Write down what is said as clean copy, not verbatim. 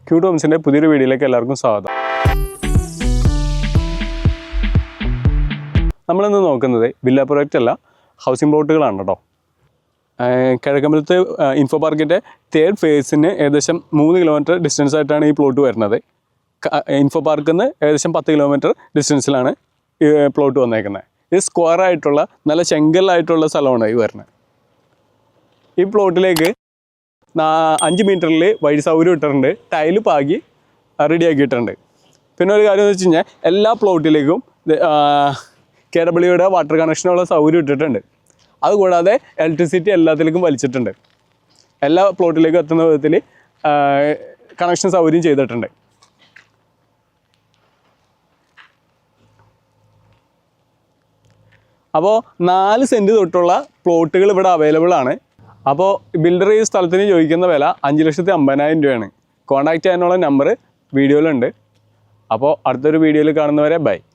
Cute ഹോംസിൻ്റെ പുതിയൊരു വീഡിയോയിലേക്ക് എല്ലാവർക്കും സ്വാഗതം. നമ്മളിന്ന് നോക്കുന്നത് വില്ല പ്രൊജക്റ്റ് അല്ല, ഹൗസിംഗ് പ്ലോട്ടുകളാണ് കേട്ടോ. കിഴക്കമ്പലത്ത് ഇൻഫോ പാർക്കിൻ്റെ തേർഡ് ഫേസിന് ഏകദേശം 3 കിലോമീറ്റർ ഡിസ്റ്റൻസ് ആയിട്ടാണ് ഈ പ്ലോട്ട് വരുന്നത്. ഇൻഫോ പാർക്കിൽ നിന്ന് ഏകദേശം 10 കിലോമീറ്റർ ഡിസ്റ്റൻസിലാണ് ഈ പ്ലോട്ട് വന്നേക്കുന്നത്. ഇത് സ്ക്വയർ ആയിട്ടുള്ള നല്ല ചെങ്കലായിട്ടുള്ള സ്ഥലമാണ് ഈ വരുന്നത്. ഈ പ്ലോട്ടിലേക്ക് 5 മീറ്ററിൽ വഴി സൗകര്യം ഇട്ടിട്ടുണ്ട്, ടൈല് പാകി റെഡിയാക്കിയിട്ടുണ്ട്. പിന്നെ ഒരു കാര്യം എന്ന് വെച്ച് കഴിഞ്ഞാൽ എല്ലാ പ്ലോട്ടിലേക്കും KWയുടെ വാട്ടർ കണക്ഷനുള്ള സൗകര്യം ഇട്ടിട്ടുണ്ട്. അതുകൂടാതെ ഇലക്ട്രിസിറ്റി എല്ലാത്തിലേക്കും വലിച്ചിട്ടുണ്ട്. എല്ലാ പ്ലോട്ടിലേക്കും എത്തുന്ന വിധത്തിൽ കണക്ഷൻ സൗകര്യം ചെയ്തിട്ടുണ്ട്. അപ്പോൾ 4 സെൻറ്റ് തൊട്ടുള്ള പ്ലോട്ടുകൾ ഇവിടെ അവൈലബിൾ ആണ്. അപ്പോൾ ബിൽഡർ ഈ സ്ഥലത്തിന് ചോദിക്കുന്ന വില 5,50,000 രൂപയാണ്. കോൺടാക്റ്റ് ചെയ്യാനുള്ള നമ്പർ വീഡിയോയിലുണ്ട്. അപ്പോൾ അടുത്തൊരു വീഡിയോയിൽ കാണുന്നവരെ ബൈ.